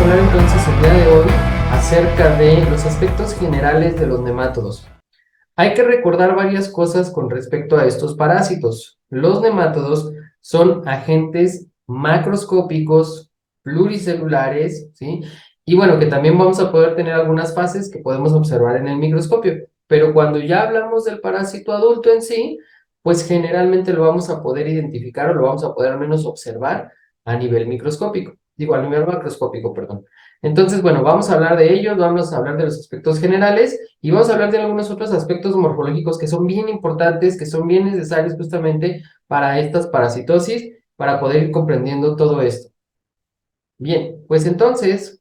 hablar entonces el día de hoy acerca de los aspectos generales de los nemátodos. Hay que recordar varias cosas con respecto a estos parásitos. Los nemátodos son agentes macroscópicos, pluricelulares, ¿sí? Y bueno, que también vamos a poder tener algunas fases que podemos observar en el microscopio. Pero cuando ya hablamos del parásito adulto en sí, pues generalmente lo vamos a poder identificar o lo vamos a poder al menos observar a nivel microscópico. Digo, a nivel macroscópico, perdón. Entonces, bueno, vamos a hablar de ellos, vamos a hablar de los aspectos generales y vamos a hablar de algunos otros aspectos morfológicos que son bien importantes, que son bien necesarios justamente para estas parasitosis, para poder ir comprendiendo todo esto. Bien, pues entonces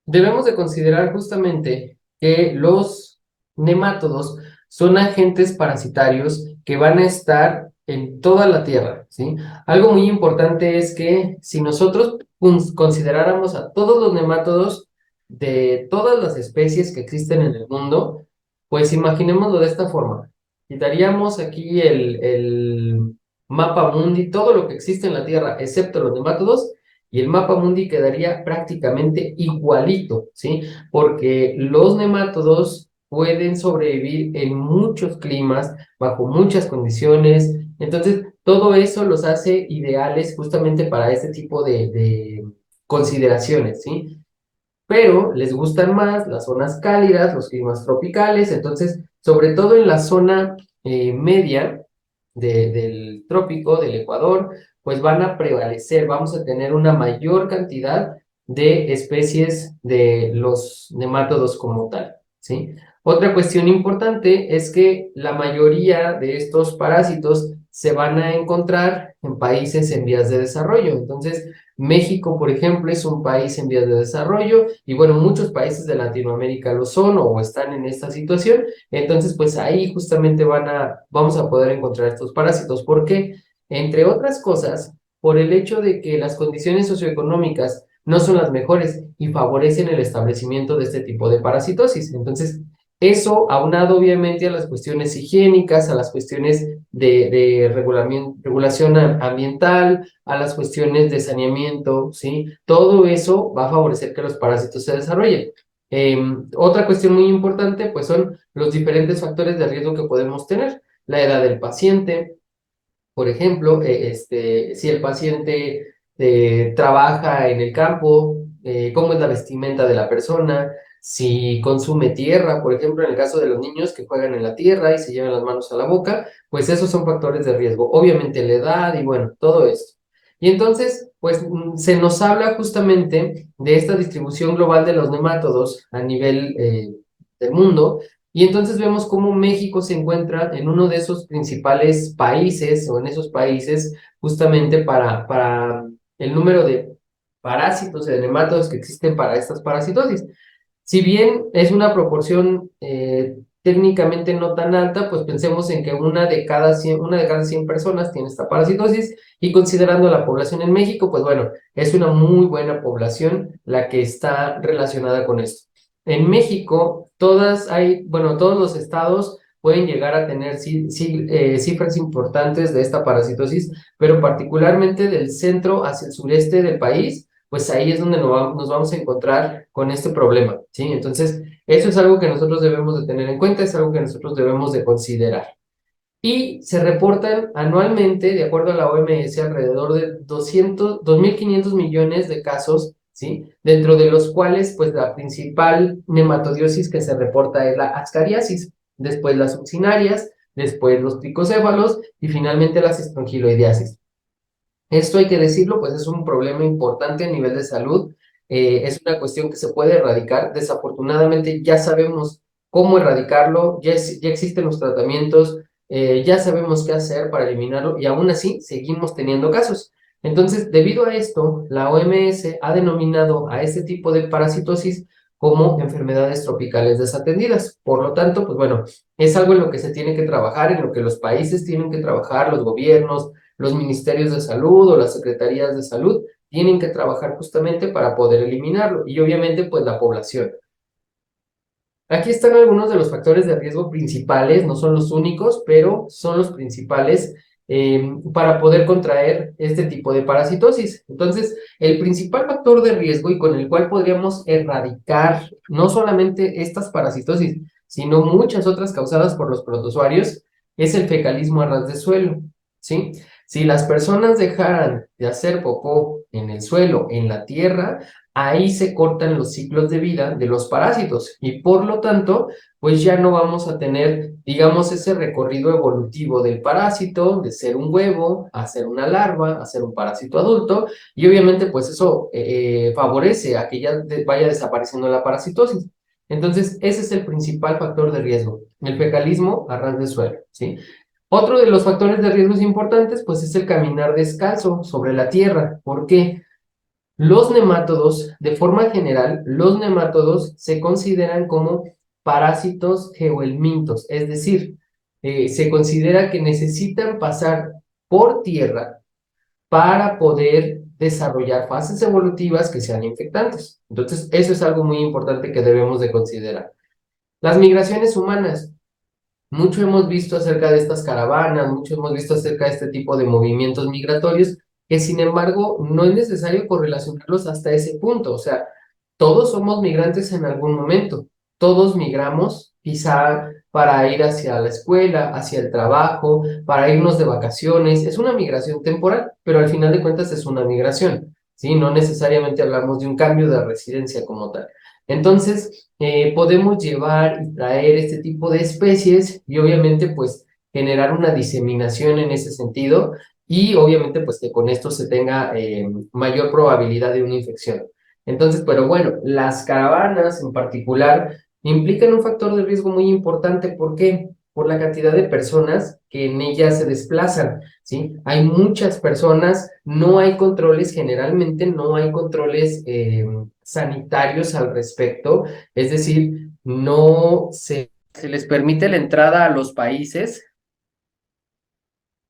debemos de considerar justamente que los nemátodos son agentes parasitarios que van a estar en toda la Tierra, ¿sí? Algo muy importante es que si nosotros consideráramos a todos los nemátodos de todas las especies que existen en el mundo, pues imaginémoslo de esta forma. Quitaríamos aquí el mapa mundi, todo lo que existe en la Tierra, excepto los nemátodos, y el mapa mundi quedaría prácticamente igualito, ¿sí? Porque los nemátodos pueden sobrevivir en muchos climas, bajo muchas condiciones, entonces todo eso los hace ideales justamente para este tipo de consideraciones, ¿sí? Pero les gustan más las zonas cálidas, los climas tropicales, entonces, sobre todo en la zona media del trópico, del Ecuador, pues van a prevalecer, vamos a tener una mayor cantidad de especies de los nemátodos como tal, ¿sí? Otra cuestión importante es que la mayoría de estos parásitos se van a encontrar en países en vías de desarrollo, entonces México, por ejemplo, es un país en vías de desarrollo y bueno, muchos países de Latinoamérica lo son o están en esta situación. Entonces, pues ahí justamente vamos a poder encontrar estos parásitos. ¿Por qué? Entre otras cosas, por el hecho de que las condiciones socioeconómicas no son las mejores y favorecen el establecimiento de este tipo de parasitosis. Entonces, eso aunado obviamente a las cuestiones higiénicas, a las cuestiones de regulación ambiental, a las cuestiones de saneamiento, ¿sí? Todo eso va a favorecer que los parásitos se desarrollen. Otra cuestión muy importante, pues son los diferentes factores de riesgo que podemos tener. La edad del paciente, por ejemplo, si el paciente trabaja en el campo, cómo es la vestimenta de la persona, si consume tierra, por ejemplo, en el caso de los niños que juegan en la tierra y se llevan las manos a la boca, pues esos son factores de riesgo. Obviamente la edad y bueno, todo esto. Y entonces, pues se nos habla justamente de esta distribución global de los nemátodos a nivel del mundo y entonces vemos cómo México se encuentra en uno de esos principales países o en esos países justamente para el número de parásitos y de nemátodos que existen para estas parasitosis. Si bien es una proporción técnicamente no tan alta, pues pensemos en que una de cada 100 personas tiene esta parasitosis y considerando la población en México, pues bueno, es una muy buena población la que está relacionada con esto. En México, bueno, todos los estados pueden llegar a tener cifras importantes de esta parasitosis, pero particularmente del centro hacia el sureste del país, pues ahí es donde nos vamos a encontrar con este problema, ¿sí? Entonces, eso es algo que nosotros debemos de tener en cuenta, es algo que nosotros debemos de considerar. Y se reportan anualmente, de acuerdo a la OMS, alrededor de 2.500 millones de casos, ¿sí? Dentro de los cuales, pues la principal nematodiosis que se reporta es la ascariasis, después las succinarias, después los tricocéfalos y finalmente las estrongiloideasis. Esto hay que decirlo, pues es un problema importante a nivel de salud, es una cuestión que se puede erradicar. Desafortunadamente ya sabemos cómo erradicarlo, ya existen los tratamientos, ya sabemos qué hacer para eliminarlo y aún así seguimos teniendo casos. Entonces, debido a esto, la OMS ha denominado a este tipo de parasitosis como enfermedades tropicales desatendidas. Por lo tanto, pues bueno, es algo en lo que se tiene que trabajar, en lo que los países tienen que trabajar, los gobiernos, los ministerios de salud o las secretarías de salud tienen que trabajar justamente para poder eliminarlo y obviamente pues la población. Aquí están algunos de los factores de riesgo principales, no son los únicos, pero son los principales para poder contraer este tipo de parasitosis. Entonces, el principal factor de riesgo y con el cual podríamos erradicar no solamente estas parasitosis, sino muchas otras causadas por los protozoarios, es el fecalismo a ras de suelo, ¿sí? Si las personas dejaran de hacer popó en el suelo, en la tierra, ahí se cortan los ciclos de vida de los parásitos y por lo tanto, pues ya no vamos a tener, digamos, ese recorrido evolutivo del parásito, de ser un huevo, a ser una larva, a ser un parásito adulto, y obviamente pues eso favorece a que ya vaya desapareciendo la parasitosis. Entonces, ese es el principal factor de riesgo, el fecalismo a ras de suelo, ¿sí? Otro de los factores de riesgos importantes, pues es el caminar descalzo sobre la tierra. ¿Por qué? Los nemátodos, de forma general, los nemátodos se consideran como parásitos geohelmintos, es decir, se considera que necesitan pasar por tierra para poder desarrollar fases evolutivas que sean infectantes. Entonces, eso es algo muy importante que debemos de considerar. Las migraciones humanas. Mucho hemos visto acerca de estas caravanas, mucho hemos visto acerca de este tipo de movimientos migratorios, que sin embargo no es necesario correlacionarlos hasta ese punto. O sea, todos somos migrantes en algún momento, todos migramos quizá para ir hacia la escuela, hacia el trabajo, para irnos de vacaciones. Es una migración temporal, pero al final de cuentas es una migración, ¿sí? No necesariamente hablamos de un cambio de residencia como tal. Entonces, podemos llevar y traer este tipo de especies y obviamente pues generar una diseminación en ese sentido y obviamente pues que con esto se tenga mayor probabilidad de una infección. Entonces, pero bueno, las caravanas en particular implican un factor de riesgo muy importante. ¿Por qué? Por la cantidad de personas que en ellas se desplazan, ¿sí? Hay muchas personas, no hay controles, generalmente no hay controles sanitarios al respecto, es decir, no se les permite la entrada a los países,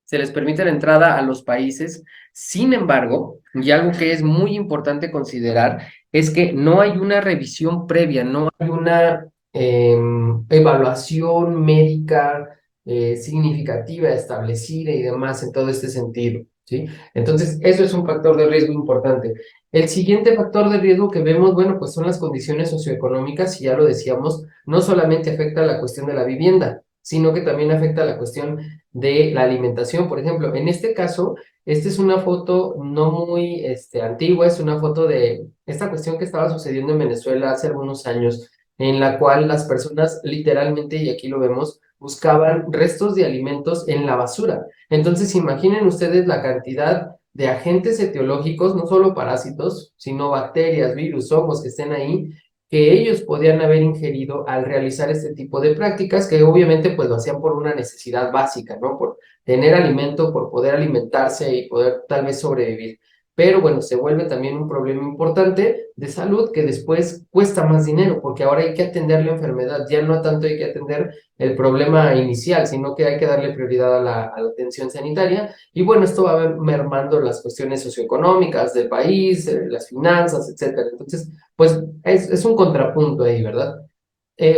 se les permite la entrada a los países. Sin embargo, y algo que es muy importante considerar, es que no hay una revisión previa, no hay una evaluación médica significativa, establecida y demás en todo este sentido, ¿sí? Entonces, eso es un factor de riesgo importante. El siguiente factor de riesgo que vemos, bueno, pues son las condiciones socioeconómicas, y ya lo decíamos, no solamente afecta a la cuestión de la vivienda, sino que también afecta a la cuestión de la alimentación. Por ejemplo, en este caso, esta es una foto no muy antigua, es una foto de esta cuestión que estaba sucediendo en Venezuela hace algunos años, en la cual las personas literalmente, y aquí lo vemos, buscaban restos de alimentos en la basura. Entonces, imaginen ustedes la cantidad de agentes etiológicos, no solo parásitos, sino bacterias, virus, hongos que estén ahí, que ellos podían haber ingerido al realizar este tipo de prácticas, que obviamente pues lo hacían por una necesidad básica, ¿no? Por tener alimento, por poder alimentarse y poder tal vez sobrevivir. Pero bueno, se vuelve también un problema importante de salud que después cuesta más dinero, porque ahora hay que atender la enfermedad, ya no tanto hay que atender el problema inicial, sino que hay que darle prioridad a la atención sanitaria. Y bueno, esto va mermando las cuestiones socioeconómicas del país, las finanzas, etcétera. Entonces, pues es un contrapunto ahí, ¿verdad?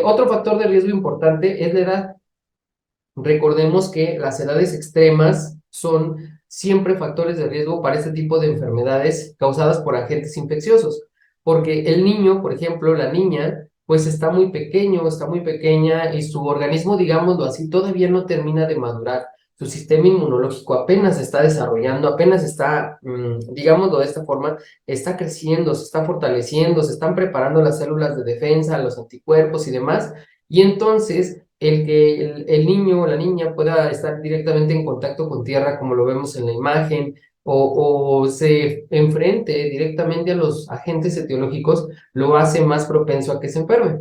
Otro factor de riesgo importante es la edad. Recordemos que las edades extremas son siempre factores de riesgo para este tipo de enfermedades causadas por agentes infecciosos, porque el niño, por ejemplo, la niña, pues está muy pequeño, está muy pequeña y su organismo, digámoslo así, todavía no termina de madurar. Su sistema inmunológico apenas se está desarrollando, apenas está, digámoslo de esta forma, está creciendo, se está fortaleciendo, se están preparando las células de defensa, los anticuerpos y demás, y entonces el que el niño o la niña pueda estar directamente en contacto con tierra, como lo vemos en la imagen, o se enfrente directamente a los agentes etiológicos, lo hace más propenso a que se enferme.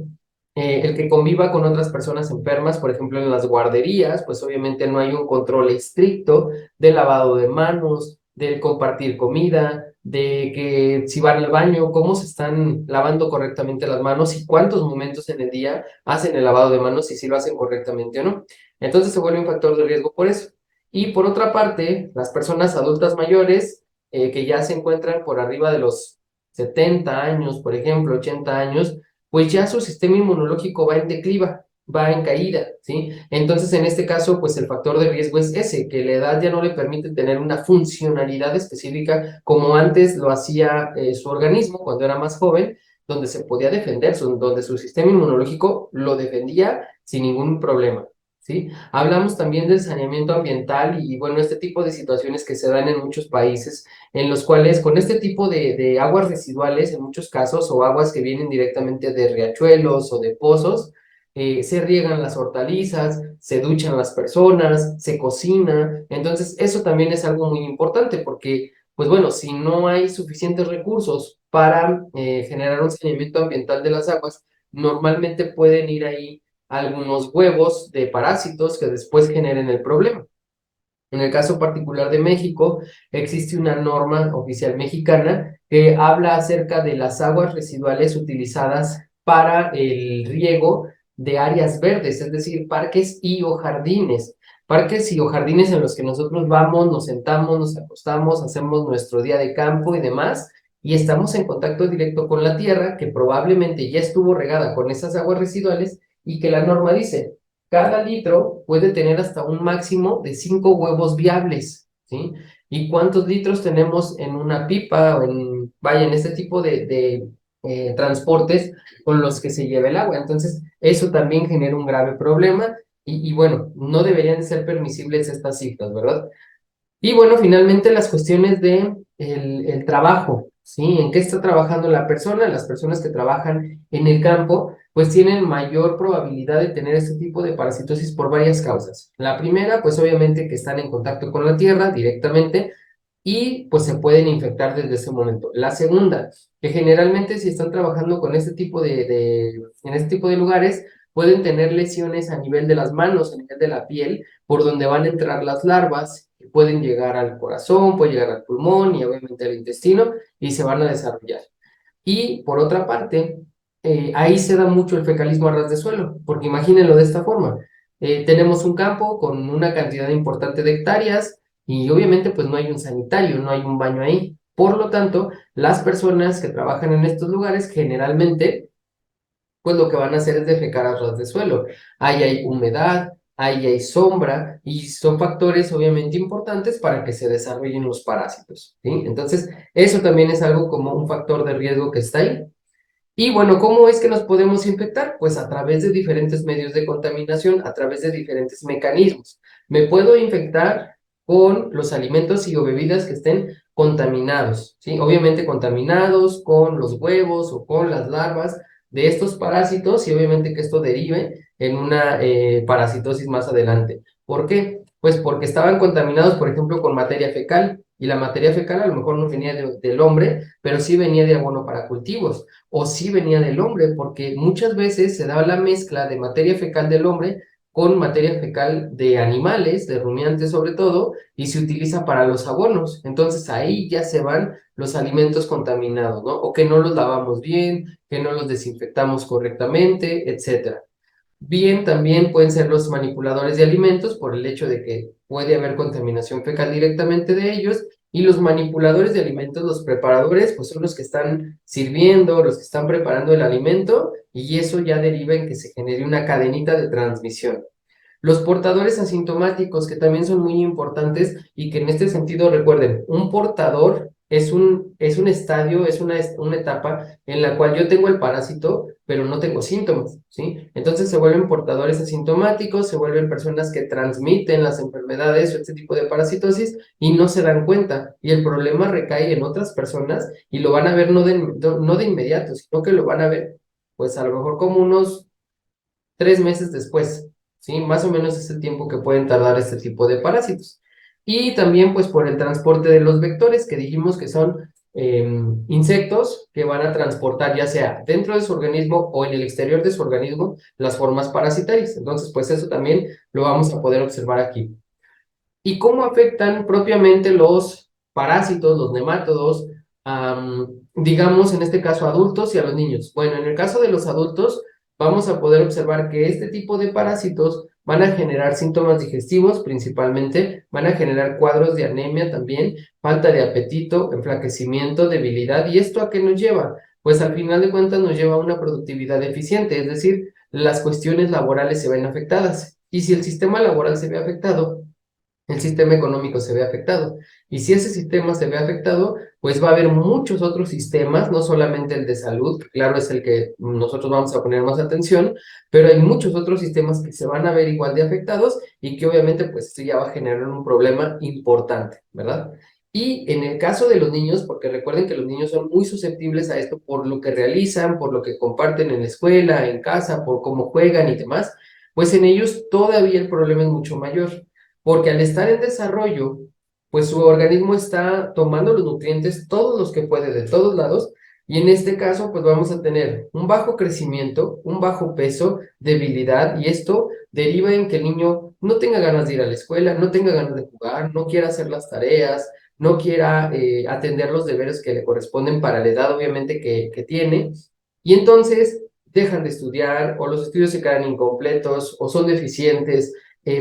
El que conviva con otras personas enfermas, por ejemplo, en las guarderías, pues obviamente no hay un control estricto del lavado de manos, del compartir comida, de que si van al baño, cómo se están lavando correctamente las manos y cuántos momentos en el día hacen el lavado de manos y si lo hacen correctamente o no. Entonces se vuelve un factor de riesgo por eso. Y por otra parte, las personas adultas mayores que ya se encuentran por arriba de los 70 años, por ejemplo, 80 años, pues ya su sistema inmunológico va en decliva. va en caída, ¿sí? Entonces, en este caso, pues el factor de riesgo es ese, que la edad ya no le permite tener una funcionalidad específica como antes lo hacía su organismo cuando era más joven, donde se podía defender, donde su sistema inmunológico lo defendía sin ningún problema, ¿sí? Hablamos también del saneamiento ambiental y, bueno, este tipo de situaciones que se dan en muchos países, en los cuales con este tipo de aguas residuales, en muchos casos, o aguas que vienen directamente de riachuelos o de pozos, se riegan las hortalizas, se duchan las personas, se cocina. Entonces, eso también es algo muy importante porque, pues bueno, si no hay suficientes recursos para generar un saneamiento ambiental de las aguas, normalmente pueden ir ahí algunos huevos de parásitos que después generen el problema. En el caso particular de México, existe una norma oficial mexicana que habla acerca de las aguas residuales utilizadas para el riego de áreas verdes, es decir, parques y o jardines. Parques y o jardines en los que nosotros vamos, nos sentamos, nos acostamos, hacemos nuestro día de campo y demás, y estamos en contacto directo con la tierra, que probablemente ya estuvo regada con esas aguas residuales y que la norma dice, cada litro puede tener hasta un máximo de 5 huevos viables, ¿sí? ¿Y cuántos litros tenemos en una pipa o vaya, en este tipo de transportes con los que se lleva el agua? Entonces, eso también genera un grave problema y bueno, no deberían ser permisibles estas cifras, ¿verdad? Y bueno, finalmente las cuestiones de el trabajo, ¿sí? ¿En qué está trabajando la persona? Las personas que trabajan en el campo, pues tienen mayor probabilidad de tener este tipo de parasitosis por varias causas. La primera, pues obviamente que están en contacto con la tierra directamente y pues se pueden infectar desde ese momento. La segunda, que generalmente si están trabajando con este tipo en este tipo de lugares, pueden tener lesiones a nivel de las manos, a nivel de la piel, por donde van a entrar las larvas, que pueden llegar al corazón, pueden llegar al pulmón y obviamente al intestino y se van a desarrollar. Y por otra parte, ahí se da mucho el fecalismo a ras de suelo, porque imagínenlo de esta forma. Tenemos un campo con una cantidad importante de hectáreas y obviamente pues no hay un sanitario, no hay un baño ahí. Por lo tanto, las personas que trabajan en estos lugares generalmente pues lo que van a hacer es defecar a ras de suelo. Ahí hay humedad, ahí hay sombra y son factores obviamente importantes para que se desarrollen los parásitos, ¿sí? Entonces, eso también es algo como un factor de riesgo que está ahí. Y bueno, ¿cómo es que nos podemos infectar? Pues a través de diferentes medios de contaminación, a través de diferentes mecanismos. Me puedo infectar con los alimentos y o bebidas que estén contaminados, ¿sí? Obviamente contaminados con los huevos o con las larvas de estos parásitos y obviamente que esto derive en una parasitosis más adelante. ¿Por qué? Pues porque estaban contaminados, por ejemplo, con materia fecal y la materia fecal a lo mejor no venía del hombre, pero sí venía de abono para cultivos o sí venía del hombre, porque muchas veces se daba la mezcla de materia fecal del hombre con materia fecal de animales, de rumiantes sobre todo, y se utiliza para los abonos. Entonces ahí ya se van los alimentos contaminados, ¿no? O que no los lavamos bien, que no los desinfectamos correctamente, etcétera. Bien, también pueden ser los manipuladores de alimentos por el hecho de que puede haber contaminación fecal directamente de ellos y los manipuladores de alimentos, los preparadores, pues son los que están sirviendo, los que están preparando el alimento y eso ya deriva en que se genere una cadenita de transmisión. Los portadores asintomáticos, que también son muy importantes y que en este sentido recuerden, un portador es un estadio, es una etapa en la cual yo tengo el parásito, pero no tengo síntomas, ¿sí? Entonces se vuelven portadores asintomáticos, se vuelven personas que transmiten las enfermedades o este tipo de parasitosis y no se dan cuenta. Y el problema recae en otras personas y lo van a ver no de inmediato, sino que lo van a ver, pues a lo mejor como unos 3 meses después, ¿sí? Más o menos es el tiempo que pueden tardar este tipo de parásitos. Y también pues por el transporte de los vectores que dijimos que son insectos que van a transportar ya sea dentro de su organismo o en el exterior de su organismo las formas parasitarias. Entonces pues eso también lo vamos a poder observar aquí. ¿Y cómo afectan propiamente los parásitos, los nemátodos, digamos en este caso adultos y a los niños? Bueno, en el caso de los adultos vamos a poder observar que este tipo de parásitos van a generar síntomas digestivos principalmente, van a generar cuadros de anemia también, falta de apetito, enflaquecimiento, debilidad. ¿Y esto a qué nos lleva? Pues al final de cuentas nos lleva a una productividad deficiente, es decir, las cuestiones laborales se ven afectadas. Y si el sistema laboral se ve afectado, el sistema económico se ve afectado. Y si ese sistema se ve afectado, pues va a haber muchos otros sistemas, no solamente el de salud, que claro es el que nosotros vamos a poner más atención, pero hay muchos otros sistemas que se van a ver igual de afectados y que obviamente pues esto ya va a generar un problema importante, ¿verdad? Y en el caso de los niños, porque recuerden que los niños son muy susceptibles a esto por lo que realizan, por lo que comparten en la escuela, en casa, por cómo juegan y demás, pues en ellos todavía el problema es mucho mayor porque al estar en desarrollo, pues su organismo está tomando los nutrientes, todos los que puede de todos lados, y en este caso, pues vamos a tener un bajo crecimiento, un bajo peso, debilidad, y esto deriva en que el niño no tenga ganas de ir a la escuela, no tenga ganas de jugar, no quiera hacer las tareas, no quiera atender los deberes que le corresponden para la edad, obviamente, que tiene, y entonces dejan de estudiar, o los estudios se quedan incompletos, o son deficientes,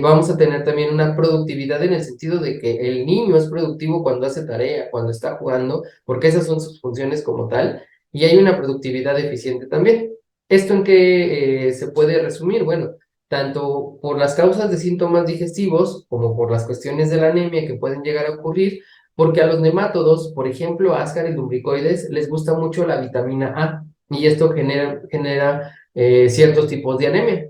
vamos a tener también una productividad en el sentido de que el niño es productivo cuando hace tarea, cuando está jugando, porque esas son sus funciones como tal, y hay una productividad eficiente también. ¿Esto en qué se puede resumir? Bueno, tanto por las causas de síntomas digestivos como por las cuestiones de la anemia que pueden llegar a ocurrir, porque a los nemátodos, por ejemplo, a Ascaris lumbricoides, les gusta mucho la vitamina A, y esto genera ciertos tipos de anemia.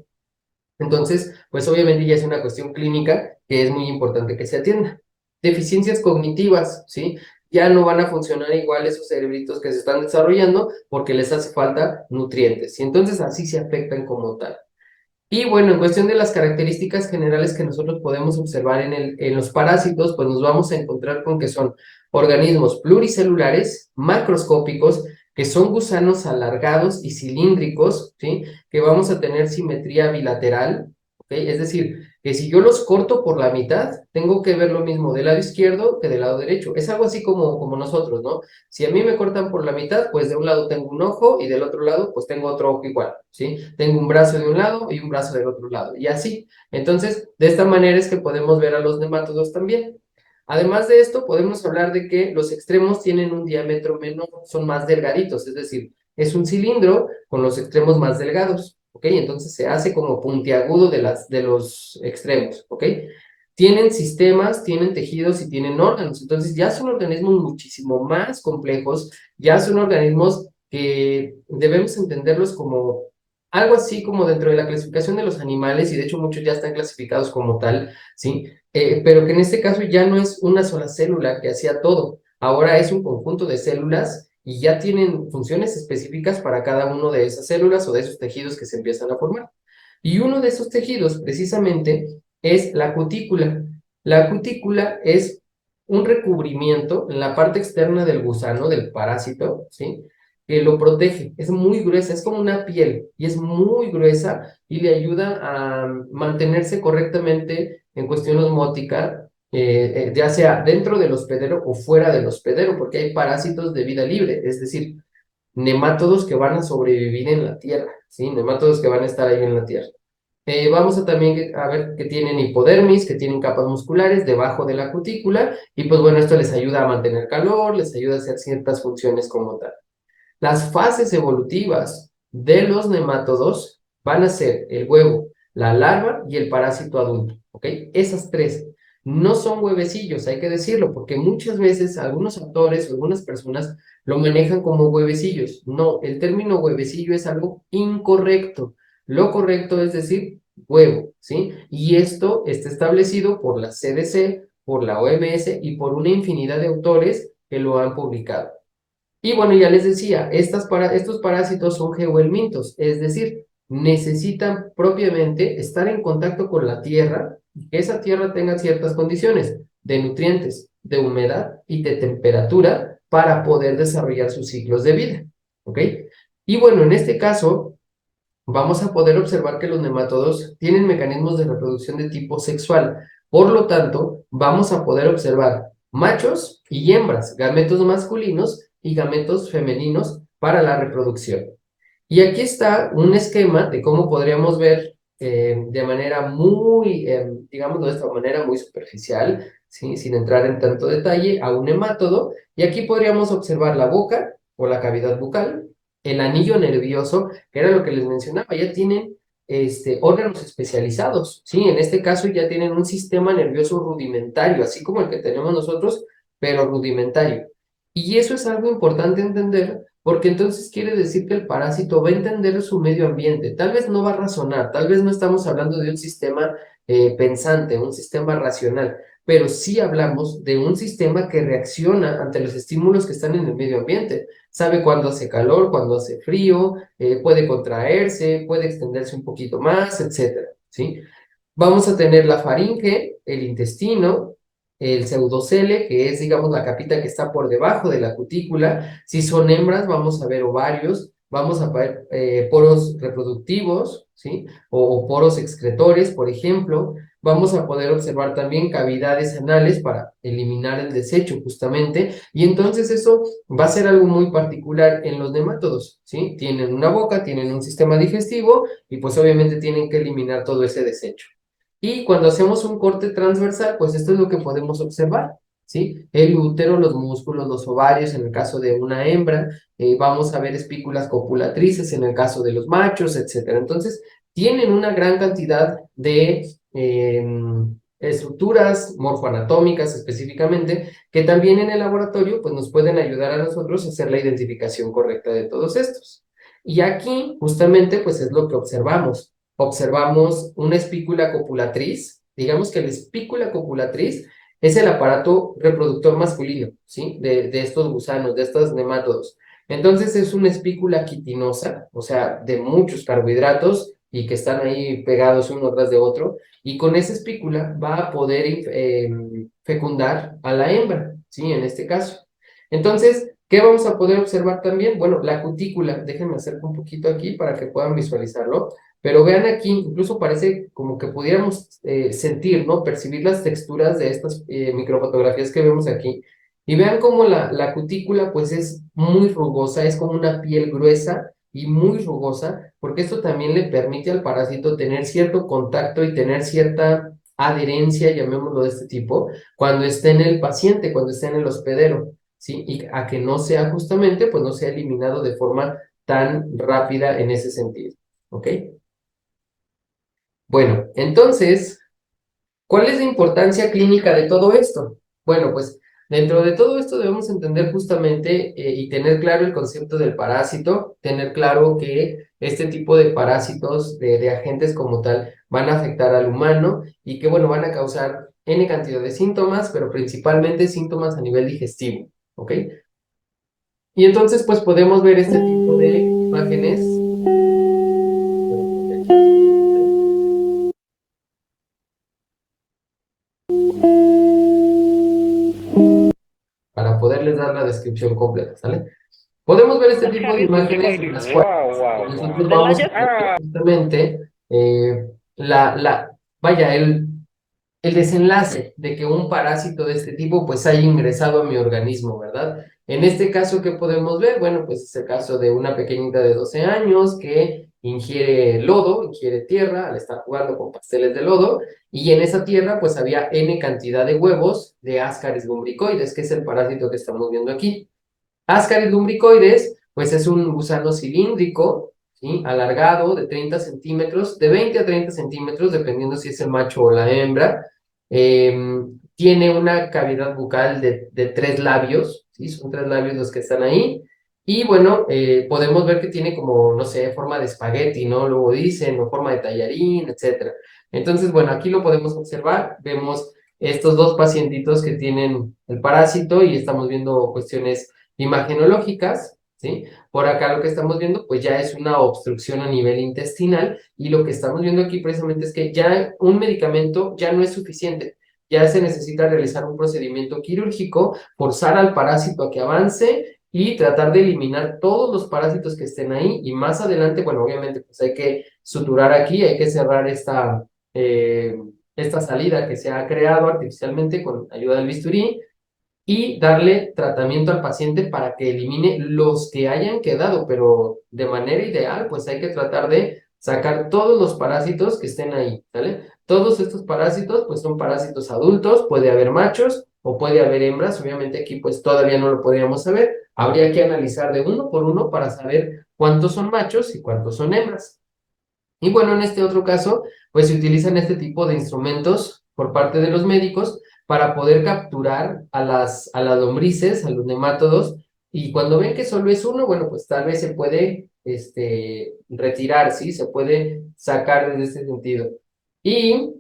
Entonces, pues obviamente ya es una cuestión clínica que es muy importante que se atienda. Deficiencias cognitivas, ¿sí? Ya no van a funcionar igual esos cerebritos que se están desarrollando porque les hace falta nutrientes. Y entonces así se afectan como tal. Y bueno, en cuestión de las características generales que nosotros podemos observar en los parásitos, pues nos vamos a encontrar con que son organismos pluricelulares, macroscópicos, que son gusanos alargados y cilíndricos, ¿sí? Que vamos a tener simetría bilateral, ¿ok? Es decir, que si yo los corto por la mitad, tengo que ver lo mismo del lado izquierdo que del lado derecho. Es algo así como nosotros, ¿no? Si a mí me cortan por la mitad, pues de un lado tengo un ojo y del otro lado pues tengo otro ojo igual, ¿sí? Tengo un brazo de un lado y un brazo del otro lado y así. Entonces, de esta manera es que podemos ver a los nemátodos también. Además de esto, podemos hablar de que los extremos tienen un diámetro menor, son más delgaditos, es decir, es un cilindro con los extremos más delgados, ¿ok? Entonces se hace como puntiagudo de los extremos, ¿ok? Tienen sistemas, tienen tejidos y tienen órganos. Entonces ya son organismos muchísimo más complejos, ya son organismos que debemos entenderlos como algo así como dentro de la clasificación de los animales, y de hecho muchos ya están clasificados como tal, ¿sí? Pero que en este caso ya no es una sola célula que hacía todo, ahora es un conjunto de células y ya tienen funciones específicas para cada uno de esas células o de esos tejidos que se empiezan a formar. Y uno de esos tejidos, precisamente, es la cutícula. La cutícula es un recubrimiento en la parte externa del gusano, del parásito, ¿sí? Que lo protege. Es muy gruesa, es como una piel y es muy gruesa y le ayuda a mantenerse correctamente en cuestión osmótica, ya sea dentro del hospedero o fuera del hospedero, porque hay parásitos de vida libre, es decir, nemátodos que van a sobrevivir en la tierra, ¿sí? Nemátodos que van a estar ahí en la tierra. Vamos a también a ver que tienen hipodermis, que tienen capas musculares debajo de la cutícula, y pues bueno, esto les ayuda a mantener calor, les ayuda a hacer ciertas funciones como tal. Las fases evolutivas de los nemátodos van a ser el huevo, la larva y el parásito adulto, ¿ok? Esas tres. No son huevecillos, hay que decirlo, porque muchas veces algunos autores o algunas personas lo manejan como huevecillos. No, el término huevecillo es algo incorrecto. Lo correcto es decir huevo, ¿sí? Y esto está establecido por la CDC, por la OMS y por una infinidad de autores que lo han publicado. Y bueno, ya les decía, estos parásitos son geohelmintos, es decir, necesitan propiamente estar en contacto con la tierra y que esa tierra tenga ciertas condiciones de nutrientes, de humedad y de temperatura para poder desarrollar sus ciclos de vida, ¿ok? Y bueno, en este caso, vamos a poder observar que los nematodos tienen mecanismos de reproducción de tipo sexual. Por lo tanto, vamos a poder observar machos y hembras, gametos masculinos y gametos femeninos para la reproducción. Y aquí está un esquema de cómo podríamos ver de manera muy, digamos de esta manera muy superficial, ¿sí? Sin entrar en tanto detalle, a un hemátodo. Y aquí podríamos observar la boca o la cavidad bucal, el anillo nervioso, que era lo que les mencionaba, ya tienen órganos especializados, ¿sí? En este caso ya tienen un sistema nervioso rudimentario, así como el que tenemos nosotros, pero rudimentario. Y eso es algo importante entender, porque entonces quiere decir que el parásito va a entender su medio ambiente. Tal vez no va a razonar, tal vez no estamos hablando de un sistema pensante, un sistema racional, pero sí hablamos de un sistema que reacciona ante los estímulos que están en el medio ambiente. Sabe cuándo hace calor, cuándo hace frío, puede contraerse, puede extenderse un poquito más, etcétera, ¿sí? Vamos a tener la faringe, el intestino, el pseudocele, que es, digamos, la capita que está por debajo de la cutícula. Si son hembras, vamos a ver ovarios, vamos a ver poros reproductivos, ¿sí? O poros excretores, por ejemplo. Vamos a poder observar también cavidades anales para eliminar el desecho, justamente. Y entonces eso va a ser algo muy particular en los nemátodos, ¿sí? Tienen una boca, tienen un sistema digestivo y pues obviamente tienen que eliminar todo ese desecho. Y cuando hacemos un corte transversal, pues esto es lo que podemos observar, ¿sí? El útero, los músculos, los ovarios en el caso de una hembra, vamos a ver espículas copulatrices en el caso de los machos, etcétera. Entonces, tienen una gran cantidad de estructuras morfoanatómicas específicamente, que también en el laboratorio pues nos pueden ayudar a nosotros a hacer la identificación correcta de todos estos. Y aquí justamente pues es lo que observamos una espícula copulatriz. Digamos que la espícula copulatriz es el aparato reproductor masculino, ¿sí? De estos gusanos, de estos nemátodos. Entonces es una espícula quitinosa, o sea, de muchos carbohidratos y que están ahí pegados uno tras de otro, y con esa espícula va a poder fecundar a la hembra, ¿sí? En este caso. Entonces, ¿qué vamos a poder observar también? Bueno, la cutícula, déjenme acercar un poquito aquí para que puedan visualizarlo. Pero vean aquí, incluso parece como que pudiéramos sentir, ¿no? Percibir las texturas de estas microfotografías que vemos aquí. Y vean cómo la cutícula pues es muy rugosa, es como una piel gruesa y muy rugosa, porque esto también le permite al parásito tener cierto contacto y tener cierta adherencia, llamémoslo de este tipo, cuando esté en el paciente, cuando esté en el hospedero, ¿sí? Y a que no sea justamente, pues no sea eliminado de forma tan rápida en ese sentido, ¿ok? Bueno, entonces, ¿cuál es la importancia clínica de todo esto? Bueno, pues dentro de todo esto debemos entender justamente y tener claro el concepto del parásito, tener claro que este tipo de parásitos, de agentes como tal, van a afectar al humano y que, bueno, van a causar N cantidad de síntomas, pero principalmente síntomas a nivel digestivo, ¿ok? Y entonces, pues podemos ver este tipo de imágenes. Para poderles dar la descripción completa, ¿sale? Podemos ver este tipo de imágenes en las cuales nosotros vamos a ver justamente vaya, el desenlace de que un parásito de este tipo pues haya ingresado a mi organismo, ¿verdad? En este caso, ¿qué podemos ver? Bueno, pues es el caso de una pequeñita de 12 años que ingiere lodo, ingiere tierra al estar jugando con pasteles de lodo, y en esa tierra pues había N cantidad de huevos de Ascaris lumbricoides, que es el parásito que estamos viendo aquí. Ascaris lumbricoides, pues es un gusano cilíndrico, ¿sí? Alargado de 30 centímetros, de 20 a 30 centímetros, dependiendo si es el macho o la hembra. Tiene una cavidad bucal de 3 labios, ¿sí? Son 3 labios los que están ahí. Y bueno, podemos ver que tiene como, no sé, forma de espagueti, ¿no? Luego dicen, o forma de tallarín, etcétera. Entonces, bueno, aquí lo podemos observar. Vemos estos dos pacientitos que tienen el parásito y estamos viendo cuestiones imagenológicas, ¿sí? Por acá lo que estamos viendo, pues ya es una obstrucción a nivel intestinal y lo que estamos viendo aquí precisamente es que ya un medicamento ya no es suficiente, ya se necesita realizar un procedimiento quirúrgico, forzar al parásito a que avance y tratar de eliminar todos los parásitos que estén ahí y más adelante, bueno, obviamente pues hay que suturar aquí, hay que cerrar esta salida que se ha creado artificialmente con ayuda del bisturí y darle tratamiento al paciente para que elimine los que hayan quedado, pero de manera ideal, pues hay que tratar de sacar todos los parásitos que estén ahí, ¿sale? Todos estos parásitos, pues son parásitos adultos, puede haber machos o puede haber hembras, obviamente aquí pues todavía no lo podríamos saber, habría que analizar de uno por uno para saber cuántos son machos y cuántos son hembras. Y bueno, en este otro caso, pues se utilizan este tipo de instrumentos por parte de los médicos para poder capturar a las lombrices, a los nemátodos, y cuando ven que solo es uno, bueno, pues tal vez se puede retirar, ¿sí? Se puede sacar desde ese sentido. Y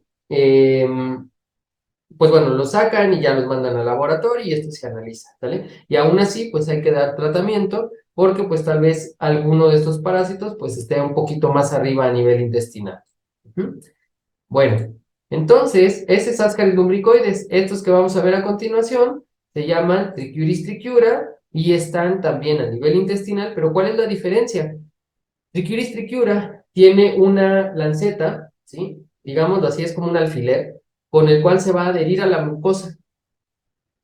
pues bueno, los sacan y ya los mandan al laboratorio y esto se analiza, ¿sale? Y aún así, pues hay que dar tratamiento porque pues tal vez alguno de estos parásitos pues esté un poquito más arriba a nivel intestinal. Ujú. Bueno, entonces, ese Ascaris lumbricoides, estos que vamos a ver a continuación, se llaman Trichuris trichiura y están también a nivel intestinal, pero ¿cuál es la diferencia? Trichuris trichiura tiene una lanceta, ¿sí? Digámoslo así, es como un alfiler, con el cual se va a adherir a la mucosa.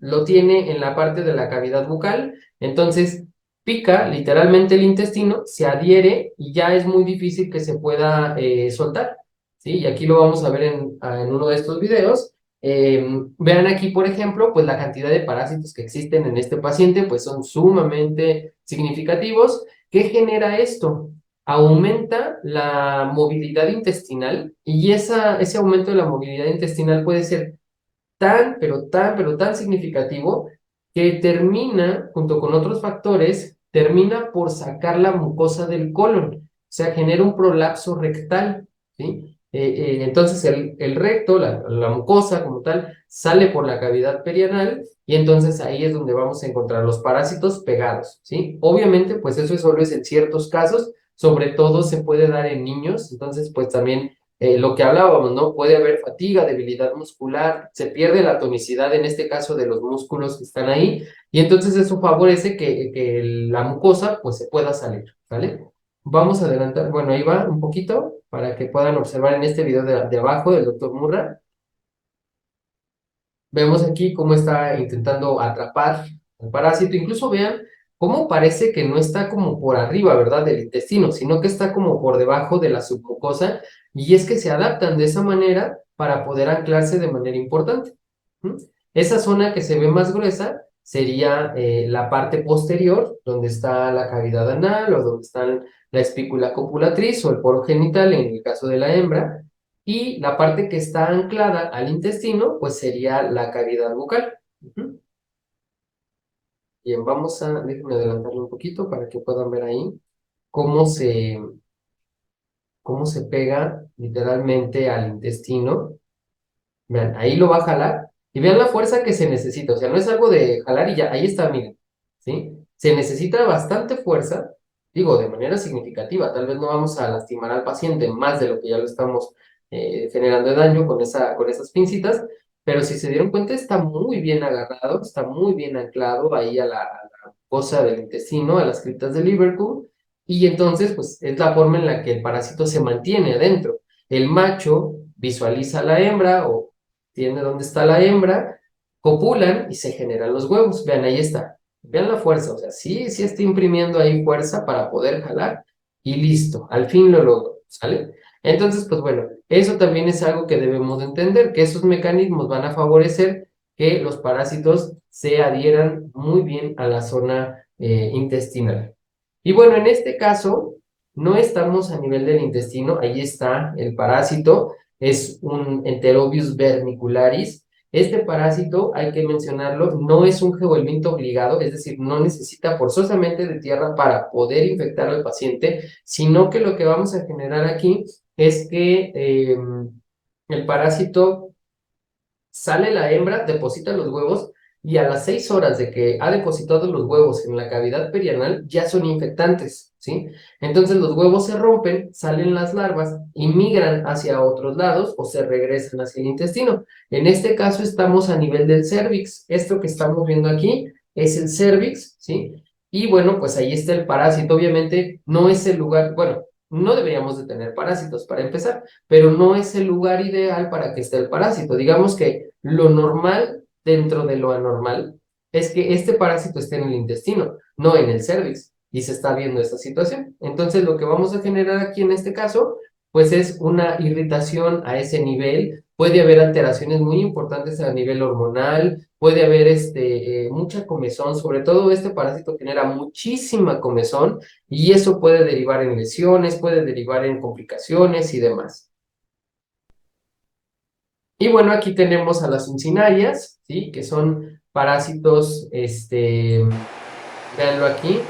Lo tiene en la parte de la cavidad bucal, entonces pica literalmente el intestino, se adhiere y ya es muy difícil que se pueda soltar, ¿sí? Y aquí lo vamos a ver en uno de estos videos. Vean aquí, por ejemplo, pues la cantidad de parásitos que existen en este paciente, pues son sumamente significativos. ¿Qué genera esto? Aumenta la movilidad intestinal y ese aumento de la movilidad intestinal puede ser pero tan significativo que termina, junto con otros factores, termina por sacar la mucosa del colon, o sea, genera un prolapso rectal, ¿sí? Entonces el recto, la mucosa como tal, sale por la cavidad perianal y entonces ahí es donde vamos a encontrar los parásitos pegados, ¿sí? Obviamente, pues eso solo es en ciertos casos, sobre todo se puede dar en niños, entonces pues también lo que hablábamos, ¿no? Puede haber fatiga, debilidad muscular, se pierde la tonicidad en este caso de los músculos que están ahí, y entonces eso favorece que la mucosa pues se pueda salir, ¿vale? Vamos a adelantar, bueno, ahí va un poquito para que puedan observar en este video de abajo del doctor Murra. Vemos aquí cómo está intentando atrapar al parásito. Incluso vean cómo parece que no está como por arriba, ¿verdad? Del intestino, sino que está como por debajo de la submucosa. Y es que se adaptan de esa manera para poder anclarse de manera importante. ¿Mm? Esa zona que se ve más gruesa sería la parte posterior, donde está la cavidad anal o donde está la espícula copulatriz o el poro genital en el caso de la hembra. Y la parte que está anclada al intestino, pues sería la cavidad bucal. Ujú. Bien, déjenme adelantarlo un poquito para que puedan ver ahí cómo se, cómo se pega literalmente al intestino. Vean, ahí lo va a jalar y vean la fuerza que se necesita. O sea, no es algo de jalar y ya, ahí está, miren, ¿sí? Se necesita bastante fuerza, digo, de manera significativa. Tal vez no vamos a lastimar al paciente más de lo que ya lo estamos generando de daño con esas pincitas, pero si se dieron cuenta, está muy bien agarrado, está muy bien anclado ahí a la fosa del intestino, a las criptas de Liverpool, y entonces, pues, es la forma en la que el parásito se mantiene adentro. El macho visualiza a la hembra o tiene dónde está la hembra, copulan y se generan los huevos. Vean, ahí está. Vean la fuerza, o sea, sí está imprimiendo ahí fuerza para poder jalar y listo, al fin lo logro, ¿sale? Entonces, pues bueno, eso también es algo que debemos de entender, que esos mecanismos van a favorecer que los parásitos se adhieran muy bien a la zona intestinal. Y bueno, en este caso, no estamos a nivel del intestino, ahí está el parásito, es un Enterobius vermicularis. Este parásito, hay que mencionarlo, no es un geohelminto obligado, es decir, no necesita forzosamente de tierra para poder infectar al paciente, sino que lo que vamos a generar aquí es que el parásito sale la hembra, deposita los huevos y a las 6 horas de que ha depositado los huevos en la cavidad perianal ya son infectantes, ¿sí? Entonces los huevos se rompen, salen las larvas y migran hacia otros lados o se regresan hacia el intestino. En este caso estamos a nivel del cérvix. Esto que estamos viendo aquí es el cérvix, ¿sí? Y bueno, pues ahí está el parásito. Obviamente no es el lugar, bueno, no deberíamos de tener parásitos para empezar, pero no es el lugar ideal para que esté el parásito. Digamos que lo normal dentro de lo anormal es que este parásito esté en el intestino, no en el cervix, y se está viendo esta situación. Entonces, lo que vamos a generar aquí en este caso, pues es una irritación a ese nivel puede haber alteraciones muy importantes a nivel hormonal, puede haber mucha comezón, sobre todo este parásito genera muchísima comezón y eso puede derivar en lesiones, puede derivar en complicaciones y demás. Y bueno, aquí tenemos a las uncinarias, ¿sí? Que son parásitos, véanlo aquí,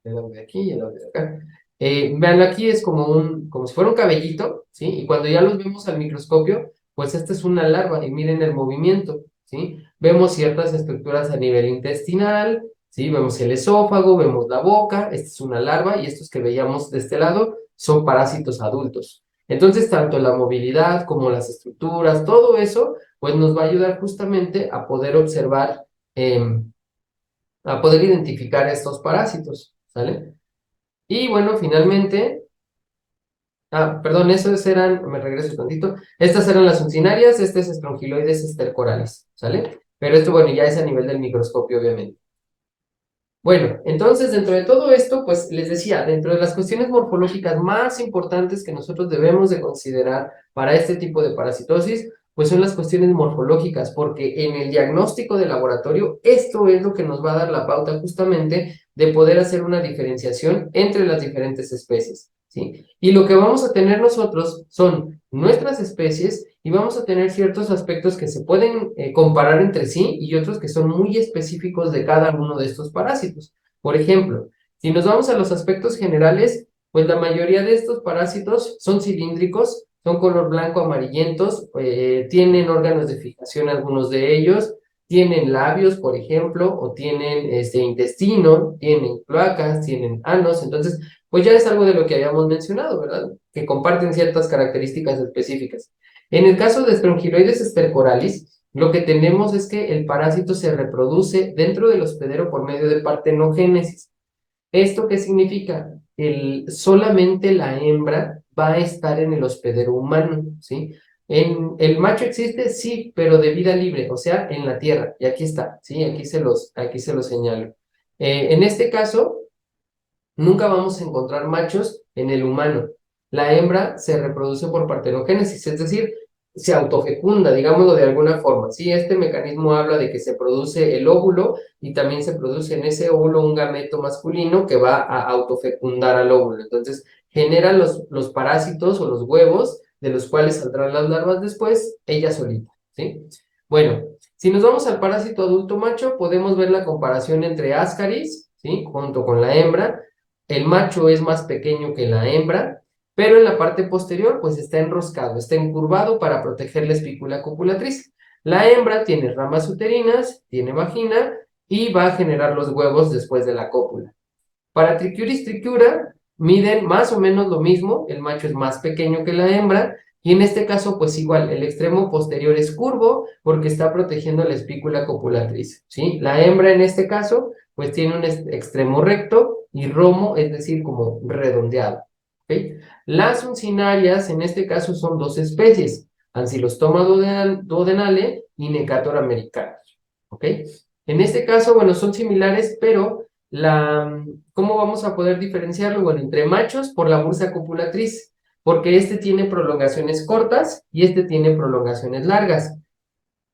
el audio de aquí y el audio de acá. Veanlo aquí, es como si fuera un cabellito, ¿sí? Y cuando ya los vemos al microscopio, pues esta es una larva y miren el movimiento, ¿sí? Vemos ciertas estructuras a nivel intestinal, ¿sí? Vemos el esófago, vemos la boca, esta es una larva y estos que veíamos de este lado son parásitos adultos. Entonces, tanto la movilidad como las estructuras, todo eso, pues nos va a ayudar justamente a poder observar, a poder identificar estos parásitos, ¿sale? Y bueno, finalmente, perdón, esos eran, me regreso tantito, estas eran las uncinarias, este es Strongyloides stercoralis, ¿sale? Pero esto, bueno, ya es a nivel del microscopio, obviamente. Bueno, entonces dentro de todo esto, pues les decía, dentro de las cuestiones morfológicas más importantes que nosotros debemos de considerar para este tipo de parasitosis, pues son las cuestiones morfológicas, porque en el diagnóstico de laboratorio, esto es lo que nos va a dar la pauta justamente de poder hacer una diferenciación entre las diferentes especies, ¿sí? Y lo que vamos a tener nosotros son nuestras especies y vamos a tener ciertos aspectos que se pueden comparar entre sí y otros que son muy específicos de cada uno de estos parásitos. Por ejemplo, si nos vamos a los aspectos generales, pues la mayoría de estos parásitos son cilíndricos, son color blanco amarillentos, tienen órganos de fijación algunos de ellos, tienen labios, por ejemplo, o tienen intestino, tienen cloacas, tienen anos, entonces, pues ya es algo de lo que habíamos mencionado, ¿verdad? Que comparten ciertas características específicas. En el caso de Strongyloides stercoralis, lo que tenemos es que el parásito se reproduce dentro del hospedero por medio de partenogénesis. ¿Esto qué significa? Solamente la hembra va a estar en el hospedero humano, ¿sí? ¿El macho existe? Sí, pero de vida libre, o sea, en la tierra. Y aquí está, ¿sí? Aquí se los señalo. En este caso, nunca vamos a encontrar machos en el humano. La hembra se reproduce por partenogénesis, es decir, se autofecunda, digámoslo de alguna forma. Sí, este mecanismo habla de que se produce el óvulo y también se produce en ese óvulo un gameto masculino que va a autofecundar al óvulo. Entonces, genera los parásitos o los huevos de los cuales saldrán las larvas después, ella solita, ¿sí? Bueno, si nos vamos al parásito adulto macho, podemos ver la comparación entre Ascaris, ¿sí? Junto con la hembra. El macho es más pequeño que la hembra, pero en la parte posterior pues está enroscado, está encurvado para proteger la espícula copulatriz. La hembra tiene ramas uterinas, tiene vagina y va a generar los huevos después de la cópula. Para Trichuris trichiura miden más o menos lo mismo, el macho es más pequeño que la hembra y en este caso pues igual el extremo posterior es curvo porque está protegiendo la espícula copulatriz, ¿sí? La hembra en este caso pues tiene un extremo recto y romo, es decir, como redondeado, ¿ok? Las uncinarias en este caso son dos especies, Ancylostoma duodenale y Necator americanus, ¿ok? En este caso, bueno, son similares, pero ¿cómo vamos a poder diferenciarlo? Bueno, entre machos por la bursa copulatriz, porque este tiene prolongaciones cortas y este tiene prolongaciones largas.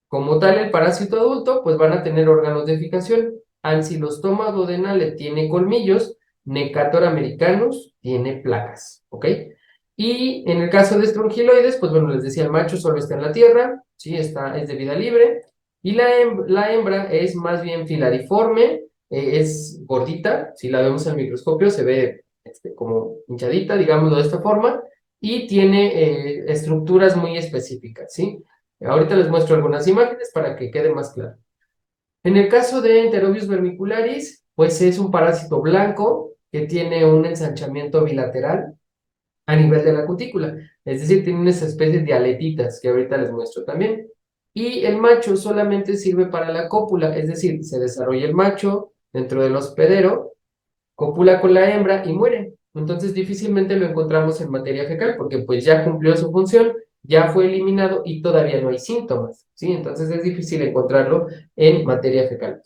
Como tal, el parásito adulto, pues van a tener órganos de fijación. Ancylostoma duodenale tiene colmillos, Necator americanus tiene placas, ¿ok? Y en el caso de Strongyloides, pues bueno, les decía, el macho solo está en la tierra, ¿sí? Es de vida libre, y la hembra es más bien filariforme, es gordita, si la vemos al microscopio se ve como hinchadita, digámoslo de esta forma, y tiene estructuras muy específicas, ¿sí? Ahorita les muestro algunas imágenes para que quede más claro. En el caso de Enterobius vermicularis, pues es un parásito blanco que tiene un ensanchamiento bilateral a nivel de la cutícula, es decir, tiene unas especies de aletitas que ahorita les muestro también. Y el macho solamente sirve para la cópula, es decir, se desarrolla el macho dentro del hospedero, copula con la hembra y muere. Entonces difícilmente lo encontramos en materia fecal porque pues ya cumplió su función, ya fue eliminado y todavía no hay síntomas, ¿sí? Entonces es difícil encontrarlo en materia fecal.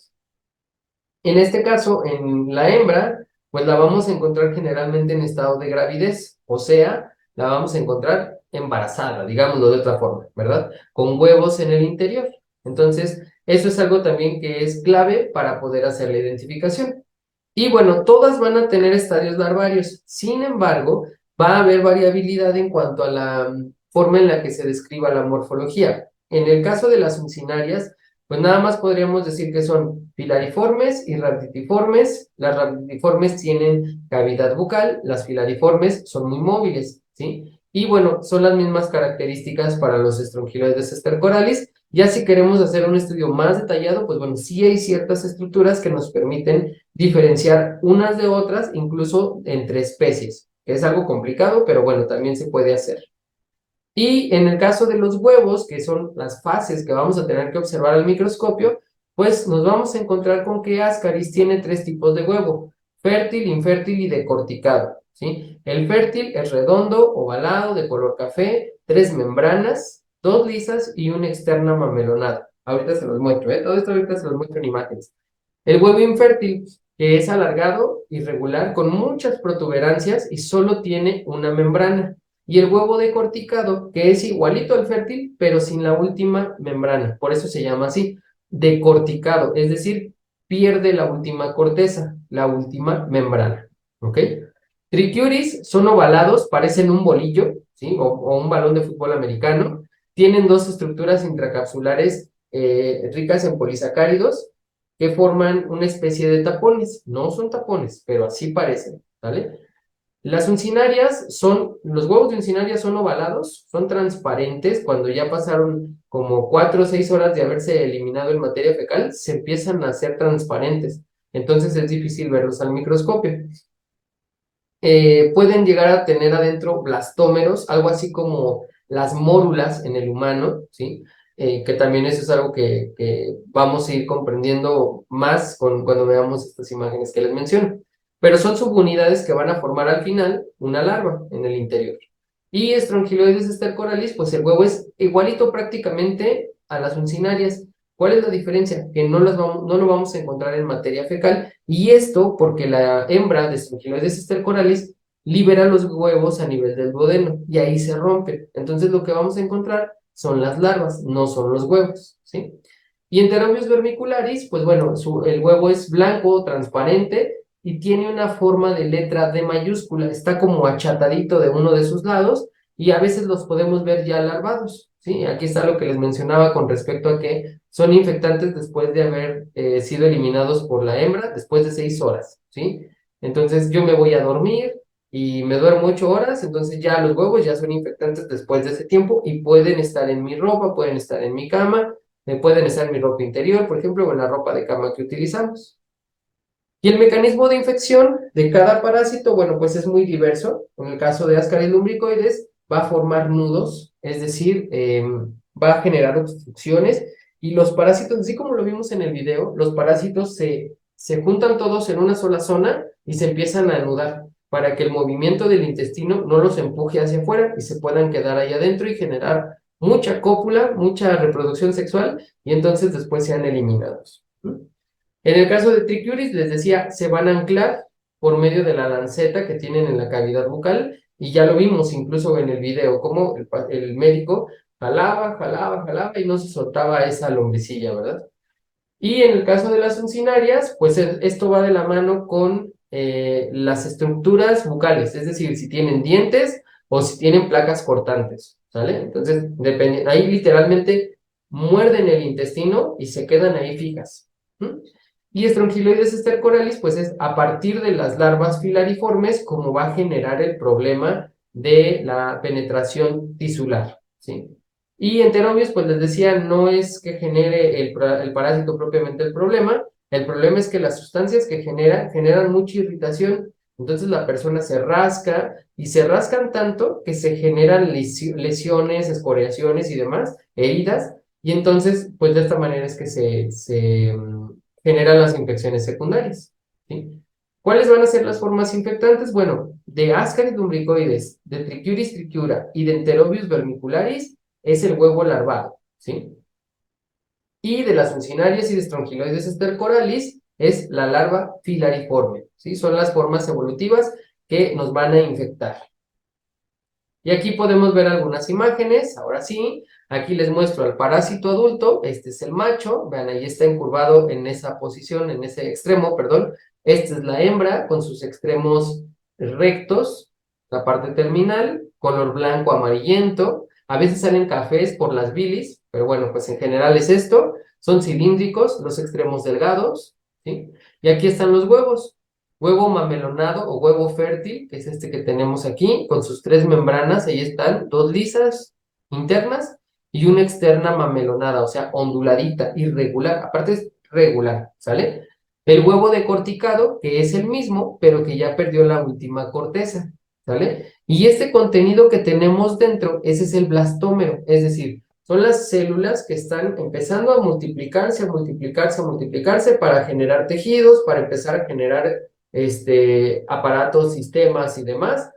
En este caso, en la hembra, pues la vamos a encontrar generalmente en estado de gravidez, o sea, la vamos a encontrar embarazada, digámoslo de otra forma, ¿verdad? Con huevos en el interior. Entonces, eso es algo también que es clave para poder hacer la identificación. Y bueno, todas van a tener estadios larvarios. Sin embargo, va a haber variabilidad en cuanto a la forma en la que se describa la morfología. En el caso de las uncinarias, pues nada más podríamos decir que son filariformes y rhabditiformes. Las rhabditiformes tienen cavidad bucal, las filariformes son muy móviles, ¿sí? Y bueno, son las mismas características para los estrongiloides estercoralis. Ya si queremos hacer un estudio más detallado, pues bueno, sí hay ciertas estructuras que nos permiten diferenciar unas de otras, incluso entre especies, que es algo complicado, pero bueno, también se puede hacer. Y en el caso de los huevos, que son las fases que vamos a tener que observar al microscopio, pues nos vamos a encontrar con que Ascaris tiene tres tipos de huevo: fértil, infértil y decorticado, ¿sí? El fértil es redondo, ovalado, de color café, tres membranas, dos lisas y una externa mamelonada. Ahorita se los muestro, ¿eh? Todo esto ahorita se los muestro en imágenes. El huevo infértil, que es alargado, irregular, con muchas protuberancias y solo tiene una membrana. Y el huevo decorticado, que es igualito al fértil, pero sin la última membrana. Por eso se llama así, decorticado, es decir, pierde la última corteza, la última membrana. ¿Ok? Triquiuris son ovalados, parecen un bolillo, ¿sí? O un balón de fútbol americano. Tienen dos estructuras intracapsulares ricas en polisacáridos que forman una especie de tapones. No son tapones, pero así parecen, ¿vale? Las uncinarias son, los huevos de uncinaria son ovalados, son transparentes. Cuando ya pasaron como 4 o 6 horas de haberse eliminado en materia fecal, se empiezan a hacer transparentes. Entonces es difícil verlos al microscopio. Pueden llegar a tener adentro blastómeros, algo así como las mórulas en el humano, ¿sí? Que también eso es algo que vamos a ir comprendiendo más cuando veamos estas imágenes que les menciono. Pero son subunidades que van a formar al final una larva en el interior. Y Strongyloides stercoralis, pues el huevo es igualito prácticamente a las uncinarias. ¿Cuál es la diferencia? Que no lo vamos a encontrar en materia fecal, y esto porque la hembra de Strongyloides stercoralis libera los huevos a nivel del duodeno y ahí se rompen. Entonces lo que vamos a encontrar son las larvas, no son los huevos, ¿sí? Y Enterobius vermicularis, pues bueno, el huevo es blanco, transparente y tiene una forma de letra D mayúscula, está como achatadito de uno de sus lados y a veces los podemos ver ya larvados, ¿sí? Aquí está lo que les mencionaba con respecto a que son infectantes después de haber sido eliminados por la hembra después de 6 horas, ¿sí? Entonces yo me voy a dormir y me duermo 8 horas, entonces ya los huevos ya son infectantes después de ese tiempo y pueden estar en mi ropa, pueden estar en mi cama, pueden estar en mi ropa interior, por ejemplo, o en la ropa de cama que utilizamos. Y el mecanismo de infección de cada parásito, bueno, pues es muy diverso. En el caso de Ascaris lumbricoides, va a formar nudos, es decir, va a generar obstrucciones. Y los parásitos, así como lo vimos en el video, los parásitos se juntan todos en una sola zona y se empiezan a anudar para que el movimiento del intestino no los empuje hacia afuera y se puedan quedar ahí adentro y generar mucha cópula, mucha reproducción sexual y entonces después sean eliminados. En el caso de Trichiuris, les decía, se van a anclar por medio de la lanceta que tienen en la cavidad bucal, y ya lo vimos incluso en el video, como el médico jalaba, jalaba, jalaba y no se soltaba esa lombicilla, ¿verdad? Y en el caso de las uncinarias, pues esto va de la mano con las estructuras bucales, es decir, si tienen dientes o si tienen placas cortantes, ¿sale? Entonces, depende, ahí literalmente muerden el intestino y se quedan ahí fijas. ¿Mm? Y Strongyloides stercoralis, pues es a partir de las larvas filariformes como va a generar el problema de la penetración tisular, ¿sí? Y Enterobius, pues les decía, no es que genere el parásito propiamente el problema es que las sustancias que generan mucha irritación, entonces la persona se rasca y se rascan tanto que se generan lesiones, escoriaciones y demás, heridas, y entonces, pues de esta manera es que se generan las infecciones secundarias, ¿sí? ¿Cuáles van a ser las formas infectantes? Bueno, de Ascaris lumbricoides, de Trichiuris trichiura y de Enterobius vermicularis es el huevo larvado, ¿sí? Y de las uncinarias y de Strongyloides stercoralis es la larva filariforme, ¿sí? Son las formas evolutivas que nos van a infectar. Y aquí podemos ver algunas imágenes, ahora sí, aquí les muestro al parásito adulto, este es el macho, vean, ahí está encurvado en esa posición, en ese extremo, perdón, esta es la hembra con sus extremos rectos, la parte terminal, color blanco amarillento, a veces salen cafés por las bilis, pero bueno, pues en general es esto, son cilíndricos, los extremos delgados, ¿sí? Y aquí están los huevos, huevo mamelonado o huevo fértil, que es este que tenemos aquí, con sus 3 membranas, ahí están, 2 lisas internas y una externa mamelonada, o sea, onduladita, irregular, aparte es regular, ¿sale? El huevo decorticado, que es el mismo, pero que ya perdió la última corteza, ¿sale? Y este contenido que tenemos dentro, ese es el blastómero, es decir, son las células que están empezando a multiplicarse, a multiplicarse, a multiplicarse para generar tejidos, para empezar a generar aparatos, sistemas y demás,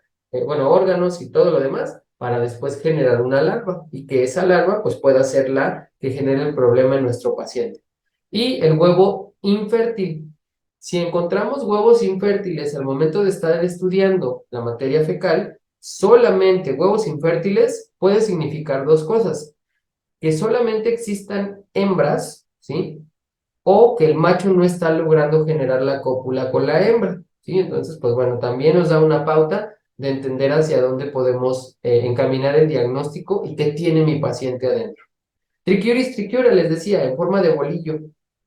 bueno, órganos y todo lo demás, para después generar una larva y que esa larva pues pueda ser la que genere el problema en nuestro paciente. Y el huevo infértil. Si encontramos huevos infértiles al momento de estar estudiando la materia fecal, solamente huevos infértiles puede significar dos cosas, que solamente existan hembras, ¿sí? O que el macho no está logrando generar la cópula con la hembra, ¿sí? Entonces, pues bueno, también nos da una pauta de entender hacia dónde podemos encaminar el diagnóstico y qué tiene mi paciente adentro. Triquiuris triquiura, les decía, en forma de bolillo,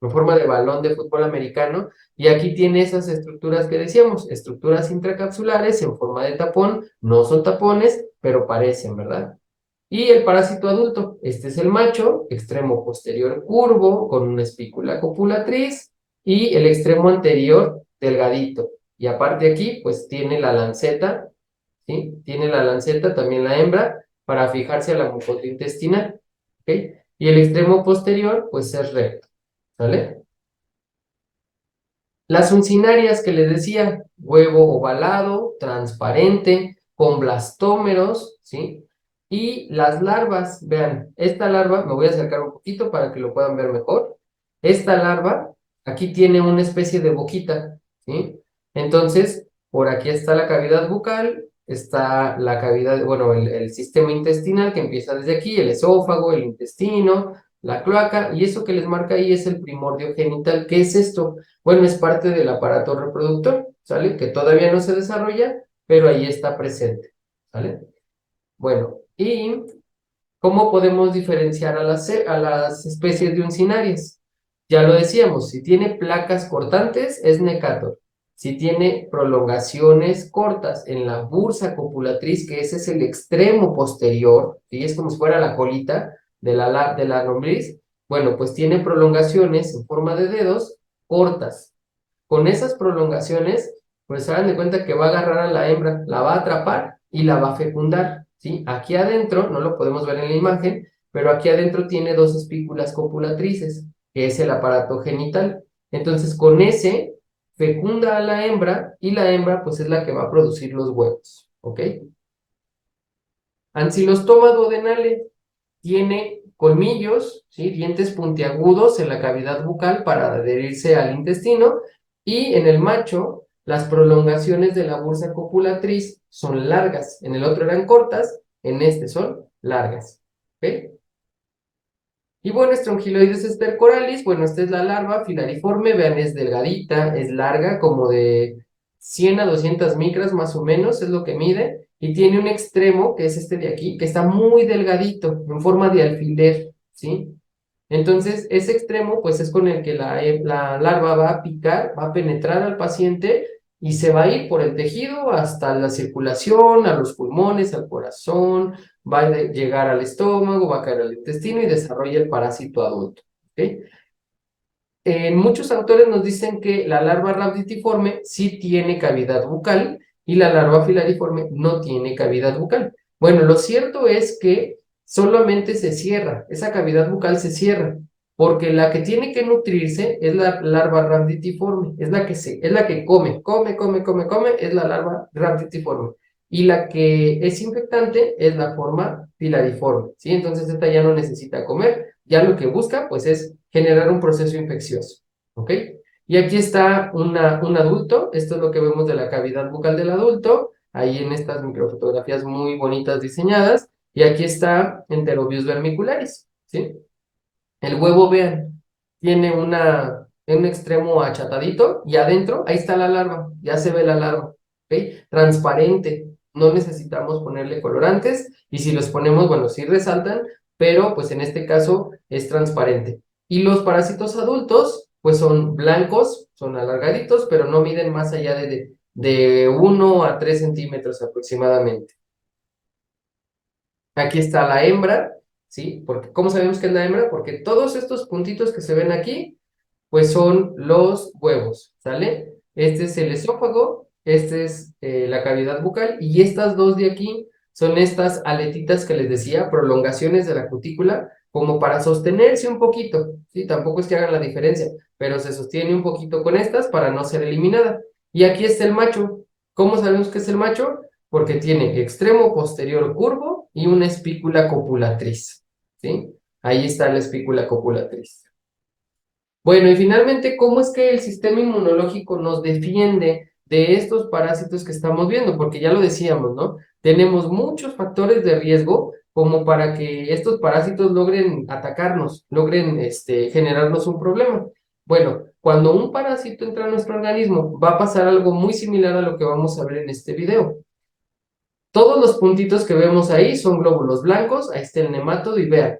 en forma de balón de fútbol americano, y aquí tiene esas estructuras que decíamos, estructuras intracapsulares en forma de tapón, no son tapones, pero parecen, ¿verdad? Y el parásito adulto, este es el macho, extremo posterior curvo, con una espícula copulatriz, y el extremo anterior delgadito. Y aparte aquí, pues tiene la lanceta, ¿sí? Tiene la lanceta, también la hembra, para fijarse a la mucosa intestinal, ¿ok? Y el extremo posterior, pues es recto, ¿sale? Las uncinarias que les decía, huevo ovalado, transparente, con blastómeros, ¿sí? Y las larvas, vean, esta larva, me voy a acercar un poquito para que lo puedan ver mejor. Esta larva, aquí tiene una especie de boquita, ¿sí? Entonces, por aquí está la cavidad bucal, está la cavidad, bueno, el sistema intestinal que empieza desde aquí, el esófago, el intestino, la cloaca, y eso que les marca ahí es el primordio genital. ¿Qué es esto? Bueno, es parte del aparato reproductor, ¿sale? Que todavía no se desarrolla, pero ahí está presente, ¿sale? Bueno, ¿y cómo podemos diferenciar a las especies de uncinarias? Ya lo decíamos, si tiene placas cortantes es Necator. Si tiene prolongaciones cortas en la bursa copulatriz, que ese es el extremo posterior, y es como si fuera la colita de la lombriz, bueno, pues tiene prolongaciones en forma de dedos cortas. Con esas prolongaciones, pues se dan de cuenta que va a agarrar a la hembra, la va a atrapar y la va a fecundar, ¿sí? Aquí adentro, no lo podemos ver en la imagen, pero aquí adentro tiene 2 espículas copulatrices, que es el aparato genital. Entonces, con ese fecunda a la hembra y la hembra, pues es la que va a producir los huevos, ¿ok? Ancilostoma duodenale tiene colmillos, ¿sí? Dientes puntiagudos en la cavidad bucal para adherirse al intestino, y en el macho las prolongaciones de la bursa copulatriz son largas, en el otro eran cortas, en este son largas, ¿ok? Y bueno, Strongyloides stercoralis, bueno, esta es la larva filariforme, vean, es delgadita, es larga, como de 100 a 200 micras más o menos, es lo que mide, y tiene un extremo, que es este de aquí, que está muy delgadito, en forma de alfiler, ¿sí? Entonces, ese extremo, pues es con el que la larva va a picar, va a penetrar al paciente y se va a ir por el tejido hasta la circulación, a los pulmones, al corazón, va a llegar al estómago, va a caer al intestino y desarrolla el parásito adulto, ¿ok? Muchos autores nos dicen que la larva rhabditiforme sí tiene cavidad bucal y la larva filariforme no tiene cavidad bucal. Bueno, lo cierto es que solamente se cierra, esa cavidad bucal se cierra, porque la que tiene que nutrirse es la larva rhabditiforme, es la que come, es la larva rhabditiforme. Y la que es infectante es la forma filariforme, ¿sí? Entonces esta ya no necesita comer, ya lo que busca pues es generar un proceso infeccioso, ¿ok? Y aquí está un adulto, esto es lo que vemos de la cavidad bucal del adulto, ahí en estas microfotografías muy bonitas diseñadas. Y aquí está Enterobius vermicularis, ¿sí? El huevo, vean, tiene un extremo achatadito y adentro, ahí está la larva, ya se ve la larva, ¿ok? Transparente, no necesitamos ponerle colorantes y si los ponemos, bueno, sí resaltan, pero pues en este caso es transparente. Y los parásitos adultos, pues son blancos, son alargaditos, pero no miden más allá de 1 a 3 centímetros aproximadamente. Aquí está la hembra, ¿sí? Porque, ¿cómo sabemos que es la hembra? Porque todos estos puntitos que se ven aquí, pues son los huevos, ¿sale? Este es el esófago, este es la cavidad bucal, y estas dos de aquí son estas aletitas que les decía, prolongaciones de la cutícula, como para sostenerse un poquito, ¿sí? Tampoco es que hagan la diferencia, pero se sostiene un poquito con estas para no ser eliminada. Y aquí está el macho. ¿Cómo sabemos que es el macho? Porque tiene extremo posterior curvo y una espícula copulatriz, ¿sí? Ahí está la espícula copulatriz. Bueno, y finalmente, ¿cómo es que el sistema inmunológico nos defiende de estos parásitos que estamos viendo? Porque ya lo decíamos, ¿no? Tenemos muchos factores de riesgo como para que estos parásitos logren atacarnos, logren generarnos un problema. Bueno, cuando un parásito entra a nuestro organismo, va a pasar algo muy similar a lo que vamos a ver en este video. Todos los puntitos que vemos ahí son glóbulos blancos, ahí está el nemátodo y vean,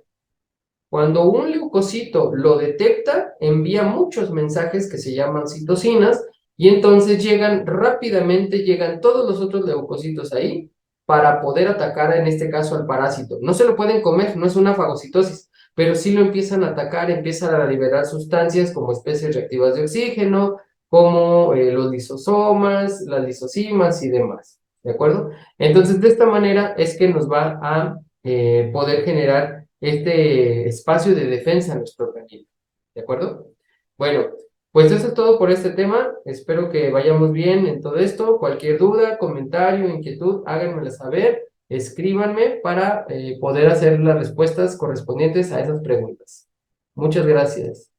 cuando un leucocito lo detecta, envía muchos mensajes que se llaman citocinas y entonces llegan rápidamente, llegan todos los otros leucocitos ahí para poder atacar en este caso al parásito. No se lo pueden comer, no es una fagocitosis, pero sí lo empiezan a atacar, empiezan a liberar sustancias como especies reactivas de oxígeno, como los lisosomas, las lisosimas y demás. ¿De acuerdo? Entonces, de esta manera es que nos va a poder generar este espacio de defensa en nuestro organismo. ¿De acuerdo? Bueno, pues eso es todo por este tema. Espero que vayamos bien en todo esto. Cualquier duda, comentario, inquietud, háganmela saber. Escríbanme para poder hacer las respuestas correspondientes a esas preguntas. Muchas gracias.